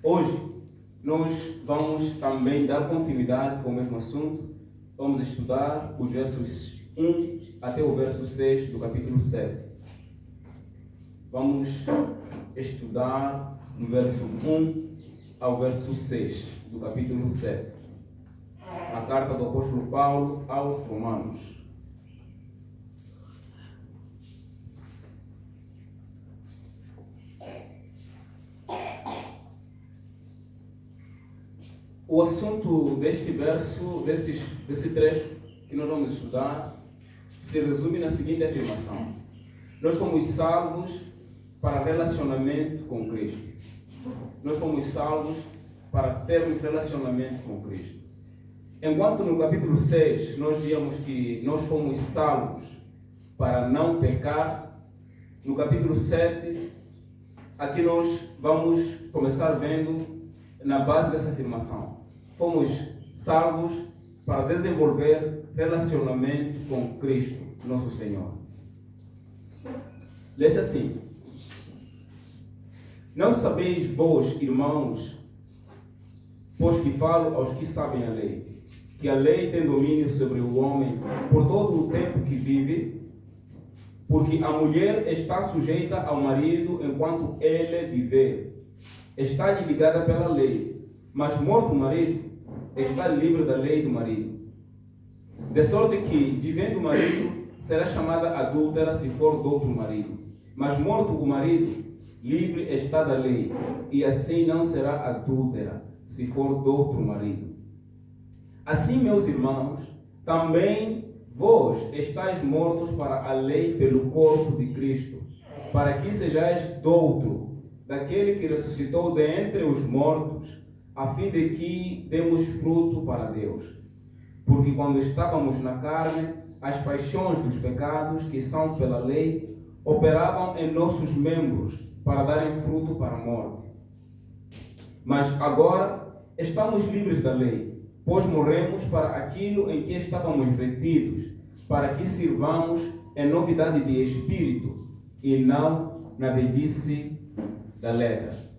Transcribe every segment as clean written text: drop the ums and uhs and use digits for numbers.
Hoje nós vamos também dar continuidade com o mesmo assunto. Vamos estudar os versos 1 até o verso 6 do capítulo 7. Vamos estudar no verso 1 ao verso 6 do capítulo 7. A carta do apóstolo Paulo aos Romanos. O assunto deste verso, desse trecho que nós vamos estudar, se resume na seguinte afirmação: nós fomos salvos para relacionamento com Cristo. Nós fomos salvos para termos relacionamento com Cristo. Enquanto no capítulo 6 nós víamos que nós fomos salvos para não pecar, no capítulo 7, aqui nós vamos começar vendo na base dessa afirmação. Fomos salvos para desenvolver relacionamento com Cristo, nosso Senhor. Lê-se assim: não sabeis vós, irmãos, pois que falo aos que sabem a lei, que a lei tem domínio sobre o homem por todo o tempo que vive, porque a mulher está sujeita ao marido enquanto ele viver. Está ligada pela lei, mas morto o marido, está livre da lei do marido. De sorte que, vivendo o marido, será chamada adúltera se for do outro marido. Mas morto o marido, livre está da lei, e assim não será adúltera se for do outro marido. Assim, meus irmãos, também vós estáis mortos para a lei pelo corpo de Cristo, para que sejais douto daquele que ressuscitou de entre os mortos, a fim de que demos fruto para Deus. Porque quando estávamos na carne, as paixões dos pecados, que são pela lei, operavam em nossos membros para darem fruto para a morte. Mas agora estamos livres da lei, pois morremos para aquilo em que estávamos retidos, para que sirvamos em novidade de espírito e não na velhice da letra.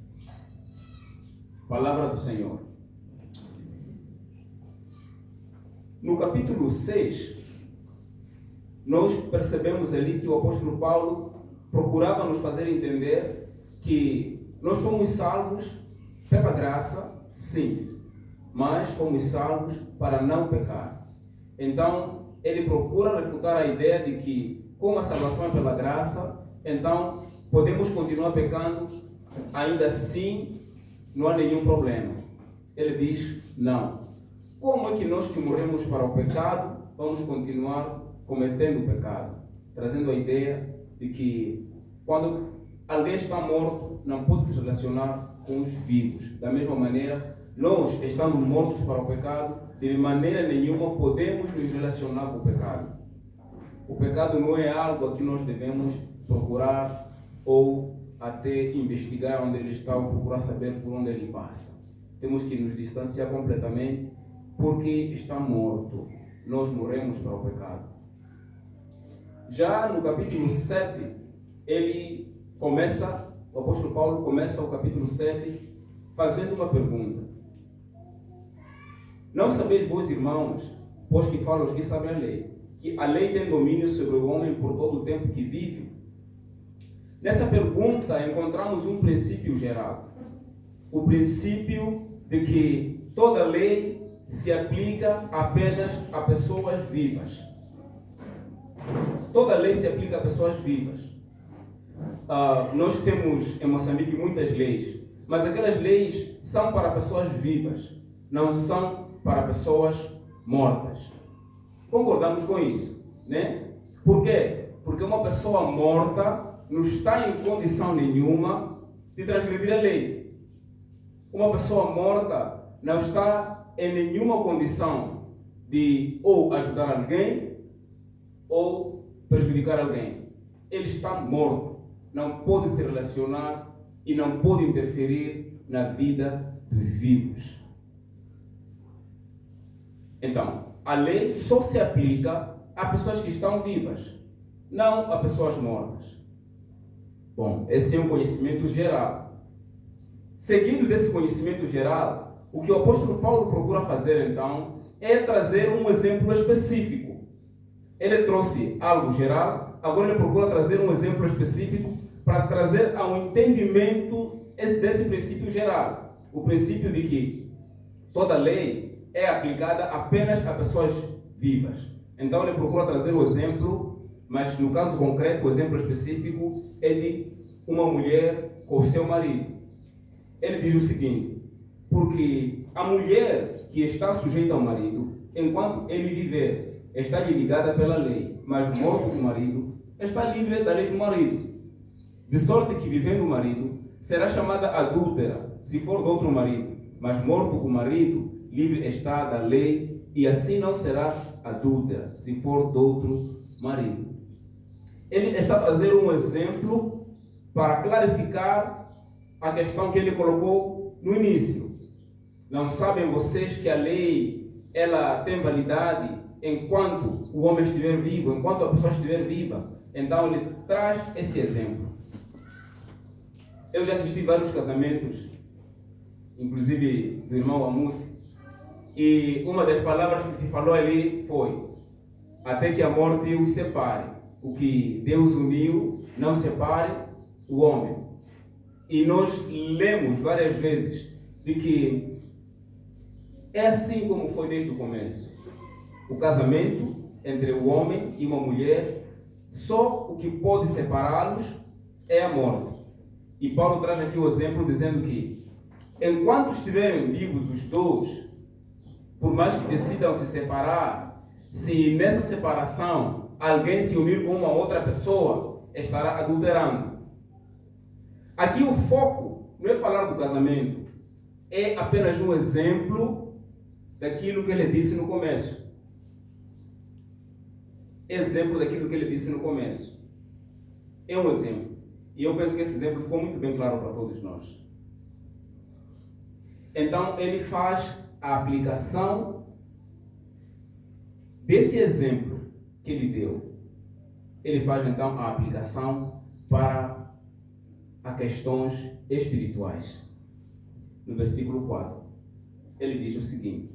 Palavra do Senhor. No capítulo 6, nós percebemos ali que o apóstolo Paulo procurava nos fazer entender que nós fomos salvos pela graça, sim, mas fomos salvos para não pecar. Então, ele procura refutar a ideia de que, como a salvação é pela graça, então podemos continuar pecando, ainda assim não há nenhum problema. Ele diz, não. Como é que nós que morremos para o pecado, vamos continuar cometendo o pecado? Trazendo a ideia de que quando alguém está morto, não pode se relacionar com os vivos. Da mesma maneira, nós, estando mortos para o pecado, de maneira nenhuma podemos nos relacionar com o pecado. O pecado não é algo a que nós devemos procurar ou até investigar onde ele está ou procurar saber por onde ele passa. Temos que nos distanciar completamente porque está morto. Nós morremos para o pecado. Já no capítulo 7, o apóstolo Paulo começa o capítulo 7 fazendo uma pergunta. Não sabeis vós, irmãos, pois que falo aos que sabem a lei, que a lei tem domínio sobre o homem por todo o tempo que vive? Nessa pergunta encontramos um princípio geral. O princípio de que toda lei se aplica apenas a pessoas vivas. Toda lei se aplica a pessoas vivas. Nós temos em Moçambique muitas leis, mas aquelas leis são para pessoas vivas, não são para pessoas mortas. Concordamos com isso, né? Por quê? Porque uma pessoa morta não está em condição nenhuma de transgredir a lei. Uma pessoa morta não está em nenhuma condição de ou ajudar alguém ou prejudicar alguém. Ele está morto, não pode se relacionar e não pode interferir na vida dos vivos. Então, a lei só se aplica a pessoas que estão vivas, não a pessoas mortas. Bom, esse é um conhecimento geral. Seguindo desse conhecimento geral, o que o apóstolo Paulo procura fazer então é trazer um exemplo específico. Ele trouxe algo geral, agora ele procura trazer um exemplo específico para trazer ao entendimento desse princípio geral. O princípio de que toda lei é aplicada apenas a pessoas vivas. Então ele procura trazer o exemplo, mas no caso concreto, o exemplo específico é de uma mulher com o seu marido. Ele diz o seguinte: porque a mulher que está sujeita ao marido, enquanto ele viver, está ligada pela lei, mas morto o marido, está livre da lei do marido. De sorte que, vivendo o marido, será chamada adúltera, se for de outro marido, mas morto o marido, livre está da lei, e assim não será adúltera, se for de outro marido. Ele está a trazer um exemplo para clarificar a questão que ele colocou no início. Não sabem vocês que a lei ela tem validade enquanto o homem estiver vivo, enquanto a pessoa estiver viva? Então ele traz esse exemplo. Eu já assisti vários casamentos, inclusive do irmão Amus, e uma das palavras que se falou ali foi: até que a morte os separe. O que Deus uniu, não separe o homem. E nós lemos várias vezes de que é assim como foi desde o começo. O casamento entre o homem e uma mulher, só o que pode separá-los é a morte. E Paulo traz aqui o exemplo dizendo que, enquanto estiverem vivos os dois, por mais que decidam se separar, se nessa separação alguém se unir com uma outra pessoa, estará adulterando. Aqui o foco não é falar do casamento, é apenas um exemplo daquilo que ele disse no começo. Exemplo daquilo que ele disse no começo. É um exemplo. E eu penso que esse exemplo ficou muito bem claro para todos nós. Então ele faz a aplicação desse exemplo que ele deu. Ele faz então a aplicação para a questões espirituais. No versículo 4, ele diz o seguinte: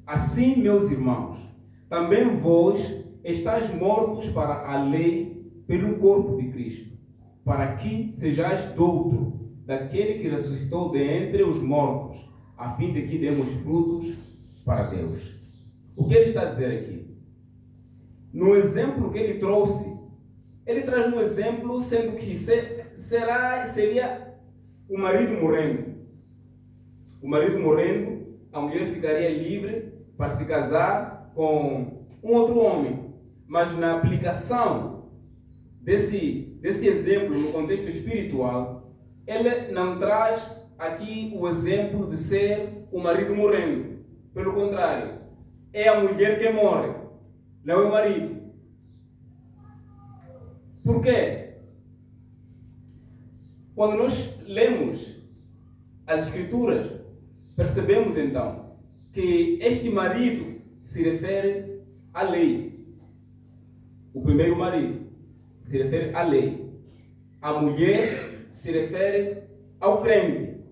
assim, meus irmãos, também vós estáis mortos para a lei pelo corpo de Cristo, para que sejais douto daquele que ressuscitou de entre os mortos, a fim de que demos frutos para Deus. O que ele está a dizer aqui? No exemplo que ele trouxe, ele traz um exemplo sendo que seria o marido morrendo. O marido morrendo, a mulher ficaria livre para se casar com um outro homem. Mas na aplicação desse exemplo no contexto espiritual, ele não traz aqui o exemplo de ser o marido morrendo. Pelo contrário, é a mulher que morre, não é o marido. Por quê? Quando nós lemos as Escrituras, percebemos então que este marido se refere à lei. O primeiro marido se refere à lei. A mulher se refere ao crente.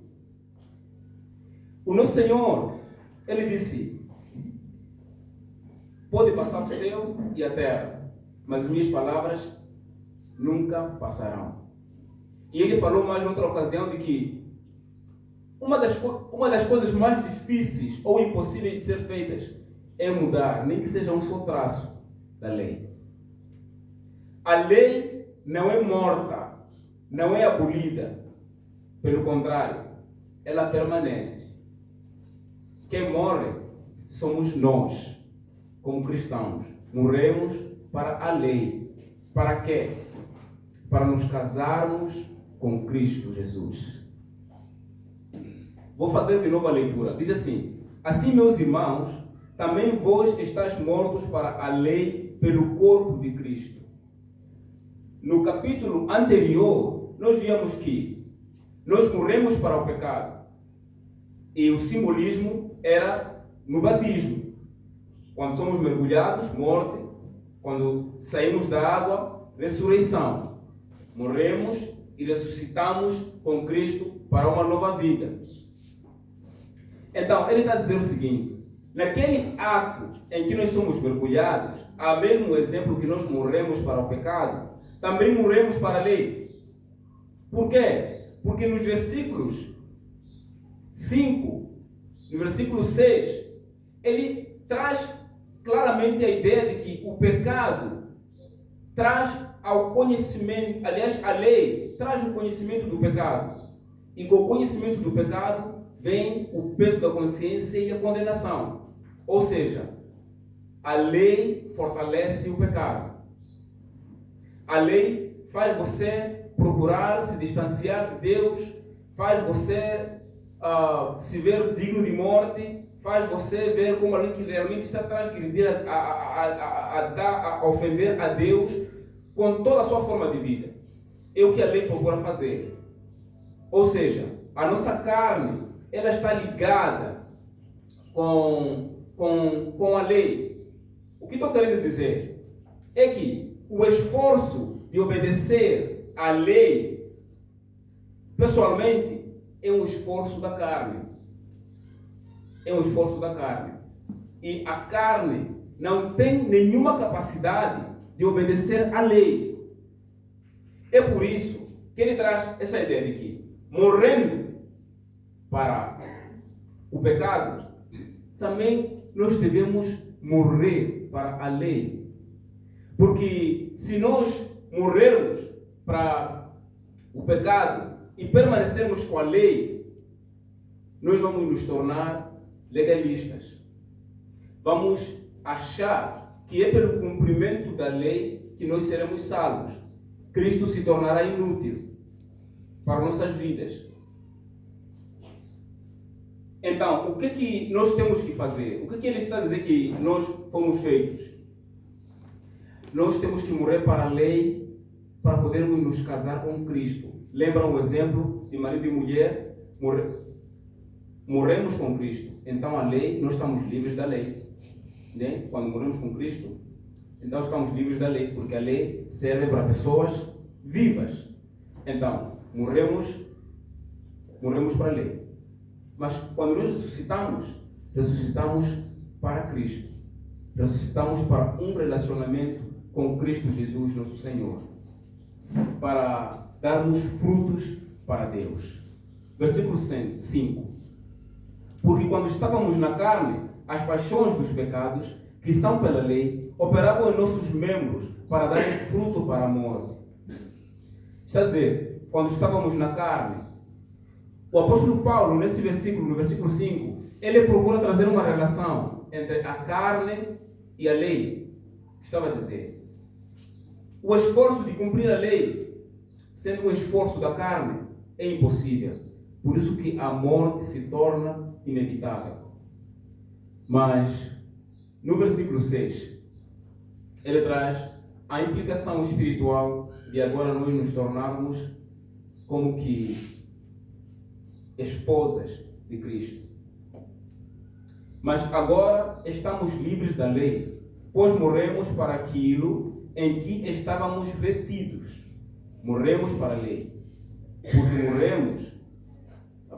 O nosso Senhor, ele disse: pode passar o céu e a terra, mas minhas palavras nunca passarão. E ele falou mais outra ocasião de que uma das coisas mais difíceis ou impossíveis de ser feitas é mudar, nem que seja um só traço da lei. A lei não é morta, não é abolida. Pelo contrário, ela permanece. Quem morre somos nós, como cristãos. Morremos para a lei. Para quê? Para nos casarmos com Cristo Jesus. Vou fazer de novo a leitura. Diz assim: assim, meus irmãos, também vós estáis mortos para a lei pelo corpo de Cristo. No capítulo anterior, nós víamos que nós morremos para o pecado. E o simbolismo era no batismo. Quando somos mergulhados, morte. Quando saímos da água, ressurreição. Morremos e ressuscitamos com Cristo para uma nova vida. Então, ele está a dizer o seguinte: naquele ato em que nós somos mergulhados, há mesmo o exemplo que nós morremos para o pecado, também morremos para a lei. Por quê? Porque nos versículos 5, no versículo 6, ele traz claramente a ideia de que o pecado traz ao conhecimento, aliás, a lei traz o conhecimento do pecado. E com o conhecimento do pecado vem o peso da consciência e a condenação. Ou seja, a lei fortalece o pecado. A lei faz você procurar se distanciar de Deus, faz você se ver digno de morte, faz você ver como alguém que realmente está transgredindo, a ofender a Deus com toda a sua forma de vida. É o que a lei procura fazer. Ou seja, a nossa carne, ela está ligada com a lei. O que estou querendo dizer é que o esforço de obedecer à lei, pessoalmente, é um esforço da carne. É um esforço da carne. E a carne não tem nenhuma capacidade de obedecer à lei. É por isso que ele traz essa ideia de que, morrendo para o pecado, também nós devemos morrer para a lei. Porque se nós morrermos para o pecado e permanecermos com a lei, nós vamos nos tornar legalistas. Vamos achar que é pelo cumprimento da lei que nós seremos salvos. Cristo se tornará inútil para nossas vidas. Então, o que é que nós temos que fazer? O que é que ele está a dizer que nós fomos feitos? Nós temos que morrer para a lei para podermos nos casar com Cristo. Lembram o exemplo de marido e mulher? Morremos com Cristo. Então a lei, nós estamos livres da lei. Né? Quando morremos com Cristo, então estamos livres da lei, porque a lei serve para pessoas vivas. Então, morremos para a lei. Mas quando nós ressuscitamos para Cristo. Ressuscitamos para um relacionamento com Cristo Jesus, nosso Senhor. Para darmos frutos para Deus. Versículo 5. Porque quando estávamos na carne, as paixões dos pecados, que são pela lei, operavam em nossos membros para darem fruto para a morte. Está a dizer, quando estávamos na carne, o apóstolo Paulo, nesse versículo, no versículo 5, ele procura trazer uma relação entre a carne e a lei. Estava a dizer, o esforço de cumprir a lei, sendo um esforço da carne, é impossível. Por isso que a morte se torna inevitável. Mas, no versículo 6, ele traz a implicação espiritual de agora nós nos tornarmos como que esposas de Cristo. Mas agora estamos livres da lei, pois morremos para aquilo em que estávamos retidos. Morremos para a lei. Porque morremos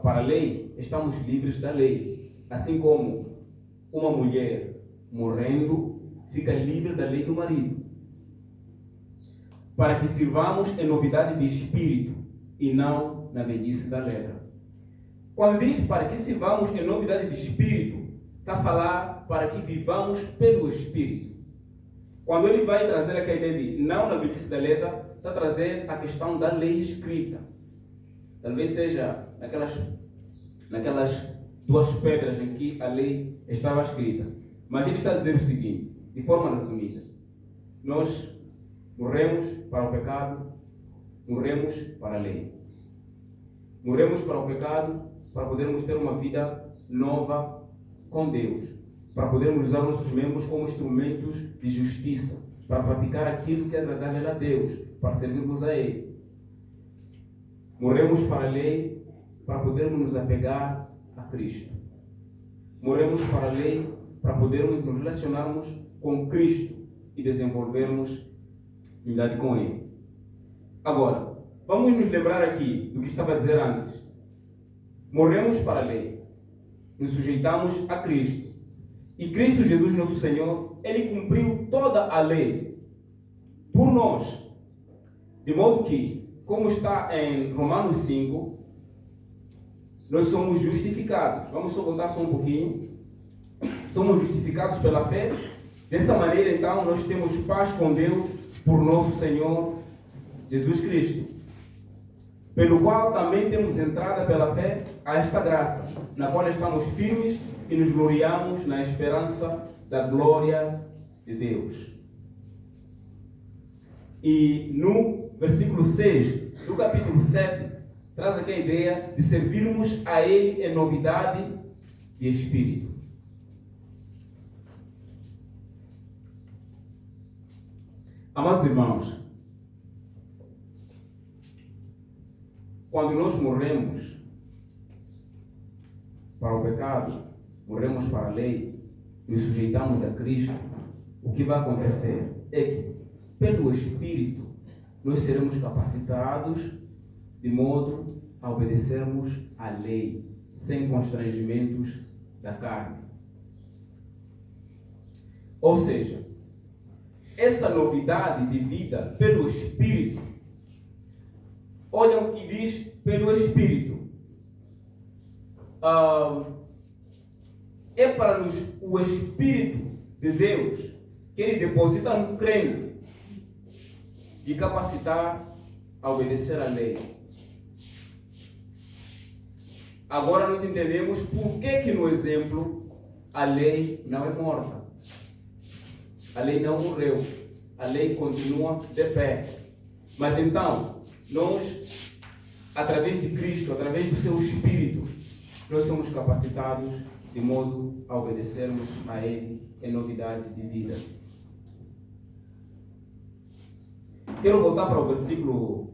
para a lei, estamos livres da lei. Assim como uma mulher morrendo fica livre da lei do marido. Para que sirvamos em novidade de espírito e não na velhice da letra. Quando diz para que sirvamos em novidade de espírito, está a falar para que vivamos pelo espírito. Quando ele vai trazer aquela ideia de não na velhice da letra, está a trazer a questão da lei escrita. Talvez seja naquelas duas pedras em que a lei estava escrita. Mas ele está a dizer o seguinte, de forma resumida. Nós morremos para o pecado, morremos para a lei. Morremos para o pecado para podermos ter uma vida nova com Deus. Para podermos usar nossos membros como instrumentos de justiça. Para praticar aquilo que é agradável a Deus. Para servirmos a Ele. Morremos para a lei para podermos nos apegar a Cristo. Morremos para a lei para podermos nos relacionarmos com Cristo e desenvolvermos unidade com Ele. Agora, vamos nos lembrar aqui do que estava a dizer antes. morremos para a lei, nos sujeitamos a Cristo. E Cristo Jesus, nosso Senhor, Ele cumpriu toda a lei por nós. De modo que, como está em Romanos 5, nós somos justificados. Vamos só voltar só um pouquinho. Somos justificados pela fé. Dessa maneira, então, nós temos paz com Deus por nosso Senhor Jesus Cristo, pelo qual também temos entrada pela fé a esta graça, na qual estamos firmes e nos gloriamos na esperança da glória de Deus. E no versículo 6 do capítulo 7, traz aqui a ideia de servirmos a Ele em novidade de espírito. Amados irmãos, quando nós morremos para o pecado, morremos para a lei, nos sujeitamos a Cristo, o que vai acontecer é que, pelo Espírito, nós seremos capacitados de modo a obedecermos à lei, sem constrangimentos da carne. Ou seja, essa novidade de vida pelo Espírito, olha o que diz pelo Espírito. É para o Espírito de Deus que Ele deposita no crente de capacitar a obedecer à lei. Agora nós entendemos por que no exemplo a lei não é morta. A lei não morreu. A lei continua de pé. Mas então, nós, através de Cristo, através do seu Espírito, nós somos capacitados de modo a obedecermos a Ele em novidade de vida. Quero voltar para o versículo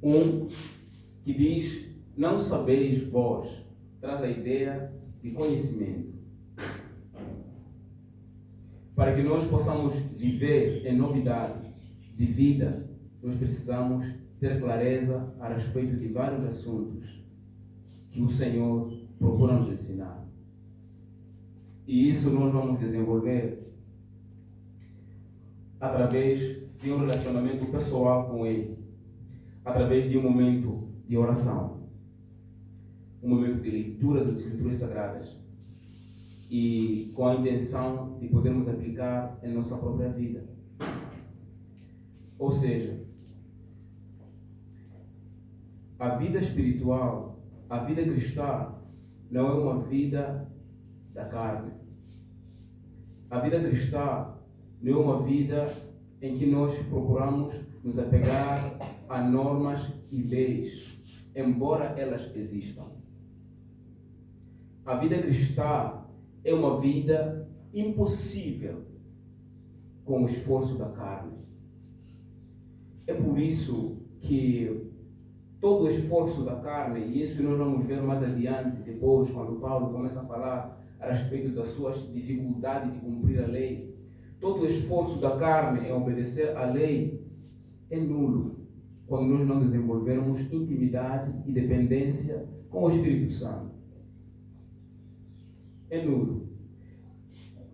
1, que diz: não sabeis vós, traz a ideia de conhecimento. Para que nós possamos viver em novidade de vida, nós precisamos ter clareza a respeito de vários assuntos que o Senhor procura nos ensinar. E isso nós vamos desenvolver através de um relacionamento pessoal com Ele, através de um momento de oração, um momento de leitura das Escrituras Sagradas, e com a intenção de podermos aplicar em nossa própria vida. Ou seja, a vida espiritual, a vida cristã, não é uma vida da carne. A vida cristã não é uma vida em que nós procuramos nos apegar a normas e leis, embora elas existam. A vida cristã é uma vida impossível com o esforço da carne. É por isso que todo o esforço da carne, e isso nós vamos ver mais adiante, depois, quando Paulo começa a falar a respeito das suas dificuldades de cumprir a lei, todo o esforço da carne em obedecer à lei é nulo quando nós não desenvolvermos intimidade e dependência com o Espírito Santo. É nulo.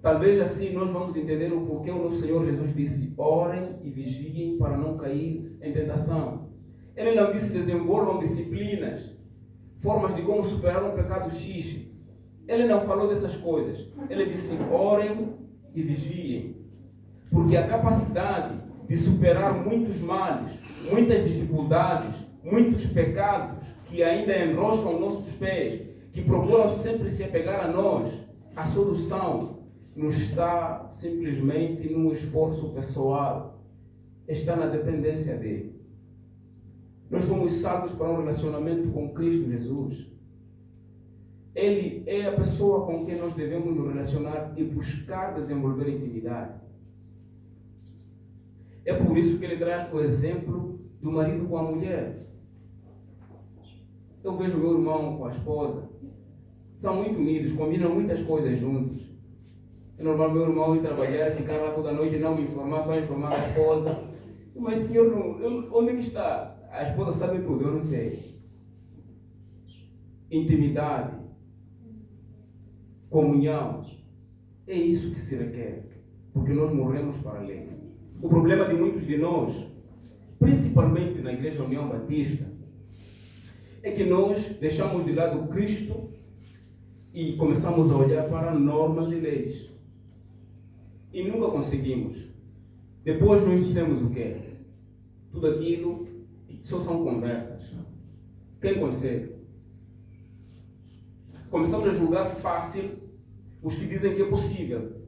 Talvez assim nós vamos entender o porquê o nosso Senhor Jesus disse: orem e vigiem para não cair em tentação. Ele não disse desenvolvam disciplinas, formas de como superar um pecado X. Ele não falou dessas coisas. Ele disse: orem e vigiem. Porque a capacidade de superar muitos males, muitas dificuldades, muitos pecados que ainda enroscam nossos pés, que procuram sempre se apegar a nós, a solução não está simplesmente no esforço pessoal, está na dependência dele. Nós fomos salvos para um relacionamento com Cristo Jesus. Ele é a pessoa com quem nós devemos nos relacionar e buscar desenvolver intimidade. É por isso que ele traz o exemplo do marido com a mulher. Eu vejo meu irmão com a esposa, são muito unidos, combinam muitas coisas juntos. É normal meu irmão ir trabalhar, ficar lá toda noite e não me informar, só informar a esposa. Mas senhor, onde é que está? A esposa sabe tudo, eu não sei. intimidade, comunhão. É isso que se requer, porque nós morremos para a lei. O problema de muitos de nós, principalmente na Igreja União Batista, é que nós deixamos de lado Cristo e começamos a olhar para normas e leis. E nunca conseguimos. Depois nós dissemos o quê? Tudo aquilo só são conversas. Quem consegue? Começamos a julgar fácil os que dizem que é possível.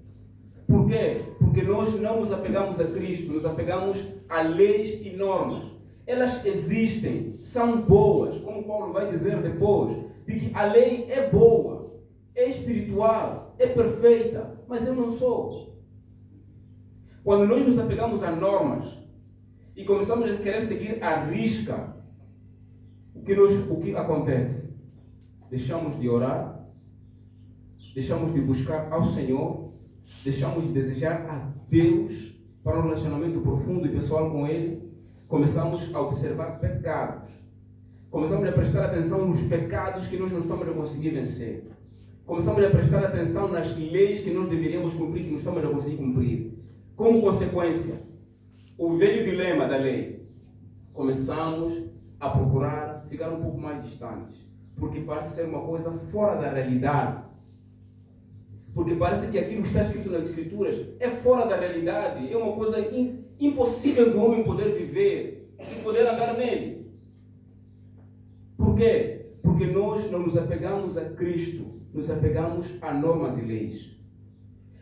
Por quê? Porque nós não nos apegamos a Cristo, nos apegamos a leis e normas. Elas existem, são boas, como Paulo vai dizer depois, de que a lei é boa, é espiritual, é perfeita, mas eu não sou. Quando nós nos apegamos a normas e começamos a querer seguir à risca, o que acontece? Deixamos de orar, deixamos de buscar ao Senhor, deixamos de desejar a Deus para um relacionamento profundo e pessoal com Ele, começamos a observar pecados, começamos a prestar atenção nos pecados que nós não estamos a conseguir vencer, começamos a prestar atenção nas leis que nós deveríamos cumprir, que não estamos a conseguir cumprir. Como consequência, o velho dilema da lei, começamos a procurar ficar um pouco mais distantes, porque parece ser uma coisa fora da realidade. Porque parece que aquilo que está escrito nas Escrituras é fora da realidade, é uma coisa impossível do homem poder viver e poder andar nele. Por quê? Porque nós não nos apegamos a Cristo, nos apegamos a normas e leis.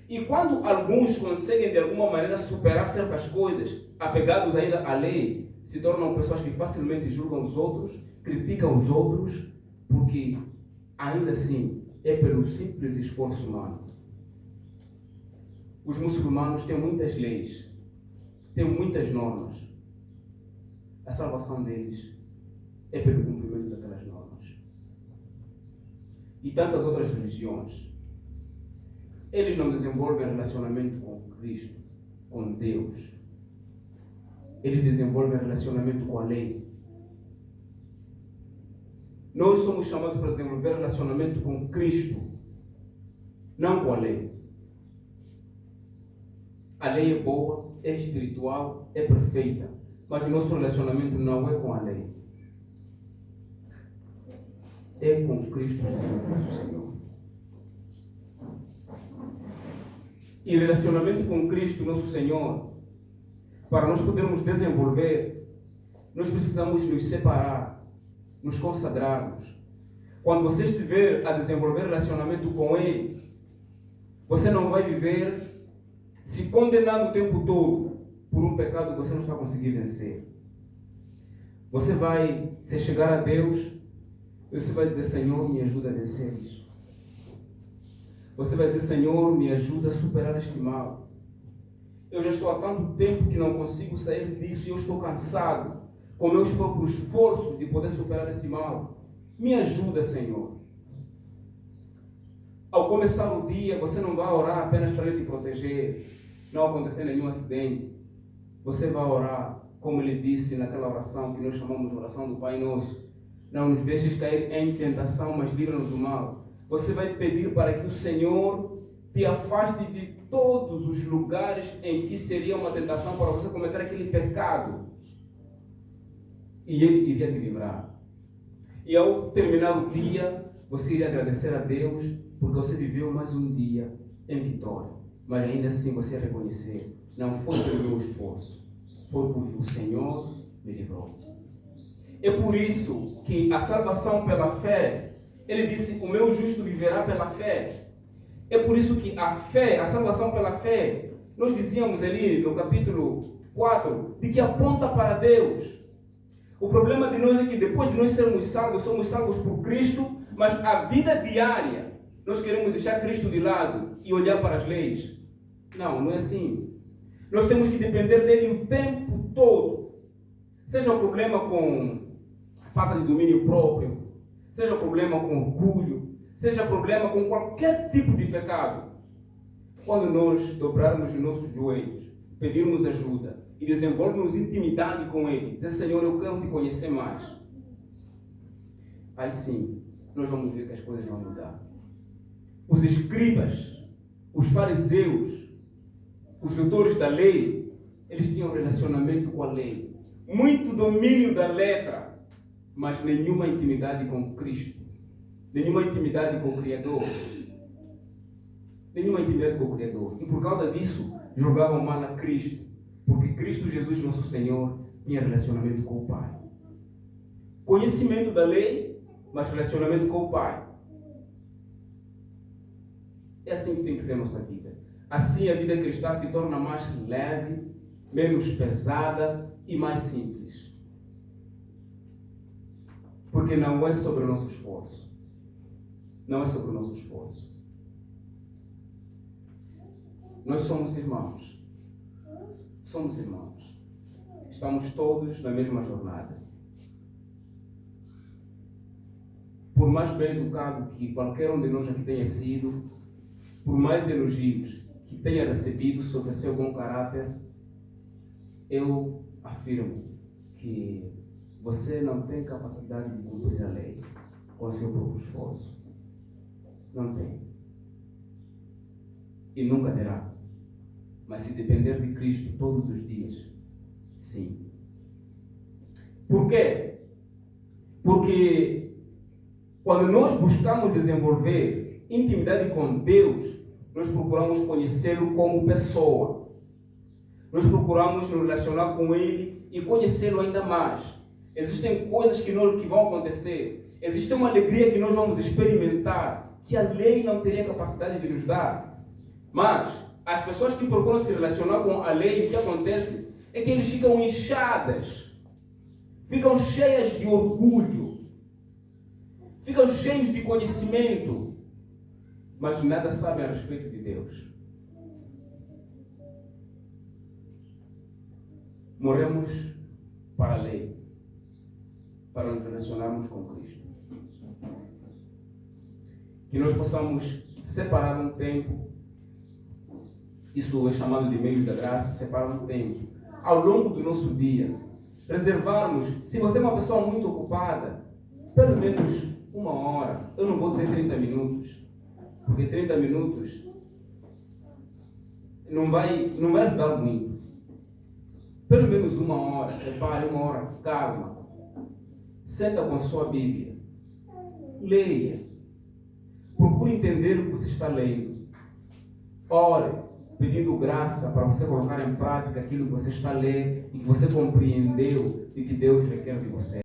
E quando alguns conseguem de alguma maneira superar certas coisas, apegados ainda à lei, se tornam pessoas que facilmente julgam os outros, criticam os outros, porque ainda assim é pelo simples esforço humano. Os muçulmanos têm muitas leis, têm muitas normas. A salvação deles é pelo cumprimento daquelas normas. E tantas outras religiões. Eles não desenvolvem relacionamento com Cristo, com Deus. Eles desenvolvem relacionamento com a lei. Nós somos chamados para desenvolver relacionamento com Cristo, não com a lei. A lei é boa, é espiritual, é perfeita, mas o nosso relacionamento não é com a lei. É com Cristo Jesus, nosso Senhor. E relacionamento com Cristo, nosso Senhor, para nós podermos desenvolver, nós precisamos nos separar, nos consagrarmos. Quando você estiver a desenvolver relacionamento com Ele, você não vai viver se condenando o tempo todo por um pecado que você não está conseguindo vencer. Você vai se chegar a Deus e você vai dizer: Senhor, me ajuda a vencer isso. Você vai dizer: Senhor, me ajuda a superar este mal. Eu já estou há tanto tempo que não consigo sair disso e eu estou cansado com meus próprios esforços de poder superar esse mal. Me ajuda, Senhor. Ao começar o dia, você não vai orar apenas para Ele te proteger, não acontecer nenhum acidente. Você vai orar, como Ele disse naquela oração que nós chamamos de oração do Pai Nosso: não nos deixes cair em tentação, mas livra-nos do mal. Você vai pedir para que o Senhor te afaste de todos os lugares em que seria uma tentação para você cometer aquele pecado. E Ele iria te livrar. E ao terminar o dia, você iria agradecer a Deus, porque você viveu mais um dia em vitória. Mas ainda assim você ia reconhecer: não foi pelo meu esforço, foi porque o Senhor me livrou. É por isso que a salvação pela fé, Ele disse: o meu justo viverá pela fé. É por isso que a fé, a salvação pela fé, nós dizíamos ali no capítulo 4, de que aponta para Deus. O problema de nós é que depois de nós sermos salvos, somos salvos por Cristo, mas a vida diária, nós queremos deixar Cristo de lado e olhar para as leis. Não, não é assim. Nós temos que depender dele o tempo todo. Seja o problema com falta de domínio próprio, seja problema com orgulho, seja problema com qualquer tipo de pecado. Quando nós dobrarmos os nossos joelhos, pedirmos ajuda e desenvolvermos intimidade com Ele, dizer: Senhor, eu quero te conhecer mais. Aí sim, nós vamos ver que as coisas vão mudar. Os escribas, os fariseus, os doutores da lei, eles tinham relacionamento com a lei. Muito domínio da letra, mas nenhuma intimidade com Cristo. Nenhuma intimidade com o Criador. Nenhuma intimidade com o Criador. E por causa disso, julgavam mal a Cristo. Porque Cristo Jesus, nosso Senhor, tinha relacionamento com o Pai. Conhecimento da lei, mas relacionamento com o Pai. É assim que tem que ser a nossa vida. Assim a vida cristã se torna mais leve, menos pesada e mais simples. Porque não é sobre o nosso esforço. Não é sobre o nosso esforço. Nós somos irmãos. Somos irmãos. Estamos todos na mesma jornada. Por mais bem educado que qualquer um de nós aqui tenha sido, por mais elogios que tenha recebido sobre seu bom caráter, eu afirmo que você não tem capacidade de cumprir a lei com o seu próprio esforço. Não tem. E nunca terá. Mas se depender de Cristo todos os dias, sim. Por quê? Porque quando nós buscamos desenvolver intimidade com Deus, nós procuramos conhecê-lo como pessoa. Nós procuramos nos relacionar com Ele e conhecê-lo ainda mais. Existem coisas que vão acontecer. Existe uma alegria que nós vamos experimentar que a lei não teria capacidade de nos dar. Mas as pessoas que procuram se relacionar com a lei, o que acontece é que eles ficam inchadas, ficam cheias de orgulho, ficam cheios de conhecimento, mas nada sabem a respeito de Deus. Morremos para a lei, para nos relacionarmos com Cristo. Que nós possamos separar um tempo, isso é chamado de meio da graça, separar um tempo, ao longo do nosso dia, reservarmos, se você é uma pessoa muito ocupada, pelo menos 1 hora, eu não vou dizer 30 minutos, porque 30 minutos não vai ajudar muito. Pelo menos 1 hora, separe 1 hora, calma. Senta com a sua Bíblia. Leia. Procure entender o que você está lendo. Ore, pedindo graça para você colocar em prática aquilo que você está lendo e que você compreendeu e que Deus requer de você.